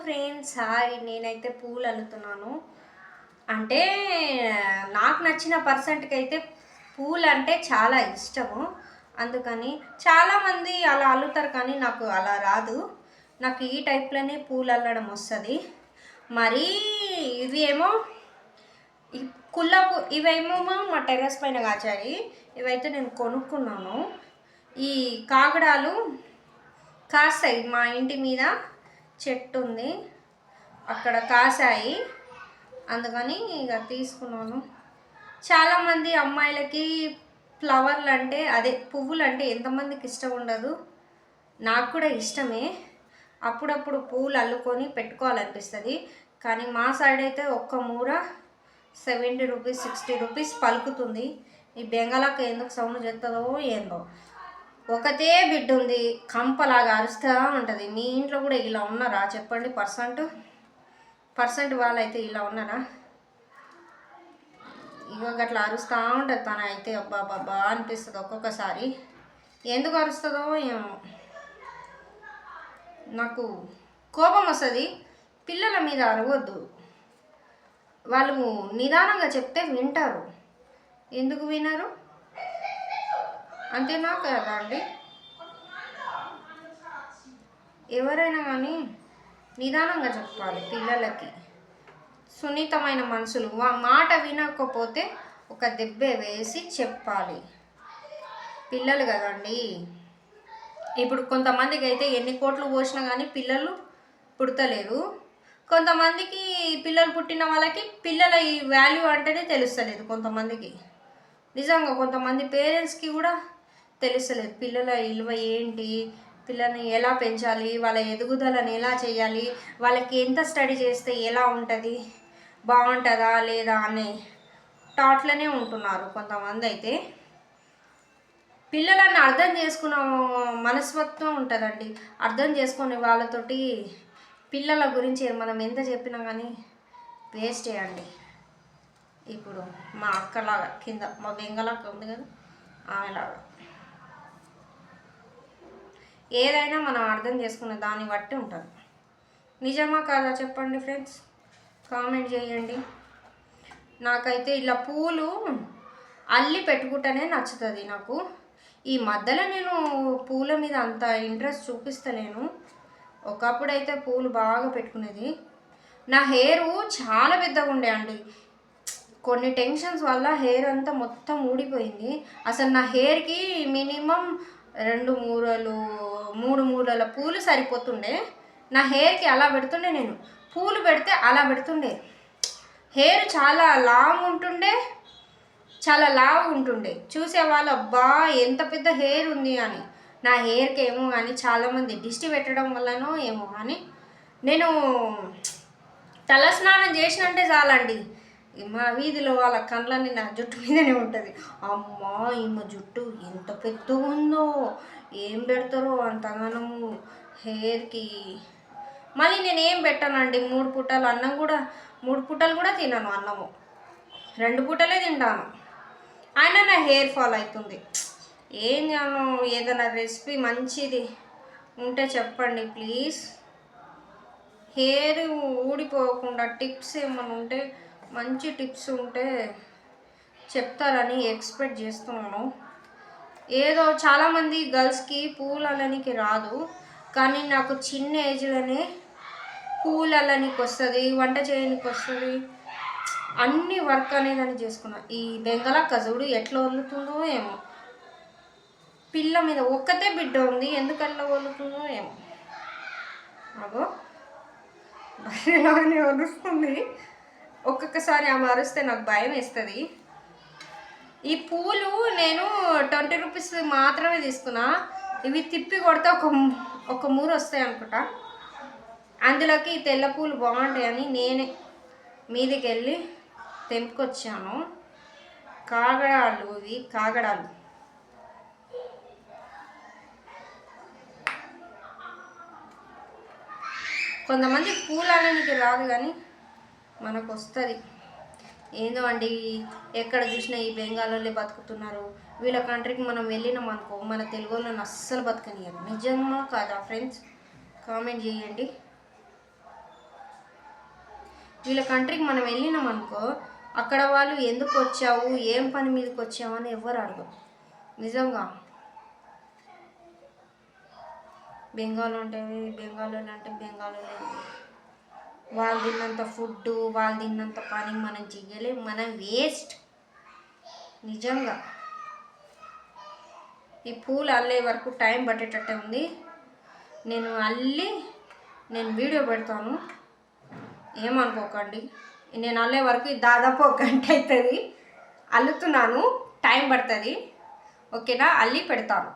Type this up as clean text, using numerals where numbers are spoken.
Friends, hi. నేనైతే పూలు అల్లుతున్నాను. అంటే నాకు నచ్చిన పర్సన్‌కి అయితే పూలు అంటే చాలా ఇష్టము. అందుకని చాలామంది అలా అల్లుతారు కానీ నాకు అలా రాదు. నాకు ఈ టైప్‌లోనే పూలు అల్లడం వస్తది. మరీ ఇవి ఏమో ఈ ఇవేమో మా టెర్రస్ పైన కాచాయి. ఇవైతే నేను కొనుక్కున్నాను. ఈ కాగడాలు కాస్తాయి. మా ఇంటి మీద చెట్టు ఉంది, అక్కడ కాసాయి. అందుకని ఇక తీసుకున్నాను. చాలామంది అమ్మాయిలకి ఫ్లవర్లు అంటే అదే పువ్వులు అంటే ఎంతమందికి ఇష్టం ఉండదు. నాకు కూడా ఇష్టమే. అప్పుడప్పుడు పూలు అల్లుకొని పెట్టుకోవాలనిపిస్తుంది. కానీ మా సైడ్ అయితే ఒక్క మూర 70 రూపీస్ 60 రూపీస్ పలుకుతుంది. ఈ బెంగళకు ఎందుకు సౌండ్ చేస్తుందో ఏందో. ఒకతే బిడ్డ ఉంది, కంపలాగా అరుస్తూ ఉంటుంది. మీ ఇంట్లో కూడా ఇలా ఉన్నారా చెప్పండి? పర్సెంట్ వాళ్ళైతే ఇలా ఉన్నారా? ఇక అట్లా అరుస్తూ ఉంటుంది తన అయితే. అబ్బా బాబా అనిపిస్తుంది ఒక్కొక్కసారి. ఎందుకు అరుస్తుందో ఏమో. నాకు కోపం వస్తుంది. పిల్లల మీద అరవద్దు. వాళ్ళు నిదానంగా చెప్తే వింటారు. ఎందుకు వినరు? అంతేనా కదా అండి? ఎవరైనా కానీ నిదానంగా చెప్పాలి పిల్లలకి. సున్నితమైన మనసులు మాట వినకపోతే ఒక దెబ్బే వేసి చెప్పాలి. పిల్లలు కదండి. ఇప్పుడు కొంతమందికి అయితే ఎన్ని కోట్లు పోసినా కానీ పిల్లలు పుడతలేరు. కొంతమందికి పిల్లలు పుట్టిన వాళ్ళకి పిల్లల ఈ వాల్యూ అంటేనే తెలుస్తలేదు. కొంతమందికి నిజంగా కొంతమంది పేరెంట్స్కి కూడా తెలుస్తలేదు పిల్లల విలువ ఏంటి, పిల్లల్ని ఎలా పెంచాలి, వాళ్ళ ఎదుగుదలను ఎలా చేయాలి, వాళ్ళకి ఎంత స్టడీ చేస్తే ఎలా ఉంటుంది, బాగుంటుందా లేదా అనే థాట్లోనే ఉంటున్నారు కొంతమంది అయితే. పిల్లలను అర్థం చేసుకున్న మనస్తత్వం ఉంటుందండి. అర్థం చేసుకునే వాళ్ళతోటి పిల్లల గురించి మనం ఎంత చెప్పినా కానీ వేస్టే అండి. ఇప్పుడు మా అక్కలాగా కింద మా బెంగళక్క ఉంది కదా, ఆమెలాగా ఏదైనా మనం అర్థం చేసుకునే దాన్ని బట్టి ఉంటుంది. నిజమా కాదా చెప్పండి ఫ్రెండ్స్? కామెంట్ చేయండి. నాకైతే ఇలా పూలు అల్లి పెట్టుకుంటేనే నచ్చుతుంది నాకు. ఈ మధ్యలో నేను పూల మీద అంత ఇంట్రెస్ట్ చూపిస్తలేను. ఒకప్పుడైతే పూలు బాగా పెట్టుకునేది. నా హెయిర్ చాలా పెద్దగా ఉండే అండి. కొన్ని టెన్షన్స్ వల్ల హెయిర్ అంతా మొత్తం ఊడిపోయింది. అసలు నా హెయిర్కి మినిమం 3 మూరల పూలు సరిపోతుండే. నా హెయిర్కి అలా పెడుతుండే. నేను పూలు పెడితే అలా పెడుతుండే. హెయిర్ చాలా లాంగ్ ఉంటుండే, చాలా లావు ఉంటుండే. చూసేవాళ్ళు అబ్బా ఎంత పెద్ద హెయిర్ ఉంది అని. నా హెయిర్కి ఏమో కానీ చాలామంది దిష్టి పెట్టడం వల్లనో ఏమో కానీ నేను తలస్నానం చేసినంటే చాలండి, మా వీధిలో వాళ్ళ కళ్ళని నా జుట్టు మీదనే ఉంటుంది. అమ్మా ఈమె జుట్టు ఎంత పెద్దగా ఉందో, ఏం పెడతారో అంతగానము హెయిర్కి. మళ్ళీ నేను ఏం పెట్టానండి, 3 పూటలు అన్నం కూడా 3 పూటలు కూడా తినను. అన్నము 2 పూటలే తింటాను. అయినా నా హెయిర్ ఫాల్ అవుతుంది. ఏం చేయాలో? ఏదైనా రెసిపీ మంచిది ఉంటే చెప్పండి ప్లీజ్. హెయిర్ ఊడిపోకుండా టిప్స్ ఏమైనా ఉంటే, మంచి టిప్స్ ఉంటే చెప్తారని ఎక్స్పెక్ట్ చేస్తున్నాను. ఏదో చాలామంది గర్ల్స్కి పూలు అల్లనికి రాదు, కానీ నాకు చిన్న ఏజ్లోనే పూలు అల్లనికి వస్తుంది, వంట చేయడానికి వస్తుంది, అన్ని వర్క్ అనేది అని చేసుకున్నా. ఈ బెంగళక్క చూడు ఎట్లా వదులుతుందో ఏమో. పిల్ల మీద ఒక్కతే బిడ్డ ఉంది, ఎందుకల్లా వదులుతుందో ఏమో. అగో బయలాగానే వదులుతుంది. ఒక్కొక్కసారి ఆమె అరిస్తే నాకు భయం వేస్తుంది. ఈ పూలు నేను 20 రూపీస్ మాత్రమే తీసుకున్నా. ఇవి తిప్పి కొడితే ఒక మూర వస్తాయి అనుకుంటా. అందులోకి తెల్ల పూలు బాగుంటాయని నేనే మీదికి వెళ్ళి తెంపుకొచ్చాను. కాగడాలు, ఇవి కాగడాలు. కొంతమంది పూలు అల్లనికి రాదు కానీ మనకు వస్తుంది. ఏందో అండి, ఎక్కడ చూసినా ఈ బెంగాల్లో బతుకుతున్నారు. వీళ్ళ కంట్రీకి మనం వెళ్ళినాం అనుకో, మన తెలుగు వాళ్ళని అస్సలు బతకనియరు. నిజమా కాదా ఫ్రెండ్స్? కామెంట్ చేయండి. వీళ్ళ కంట్రీకి మనం వెళ్ళినాం అనుకో, అక్కడ వాళ్ళు ఎందుకు వచ్చావు, ఏం పని మీదకి వచ్చావు అని ఎవ్వరు అడగరు నిజంగా. బెంగాల్ అంటే బెంగాలీలు వాళ్ళు తిన్నంత ఫుడ్డు, వాళ్ళు తిన్నంత పని మనం చెయ్యలేం, మనం వేస్ట్ నిజంగా. ఈ పూలు అల్లే వరకు టైం పట్టేటట్టే ఉంది. నేను నేను వీడియో పెడతాను, ఏమనుకోకండి. నేను అల్లే వరకు దాదాపు 1 గంట అవుతుంది. అల్లుతున్నాను, టైం పడుతుంది. ఓకేనా, అల్లి పెడతాను.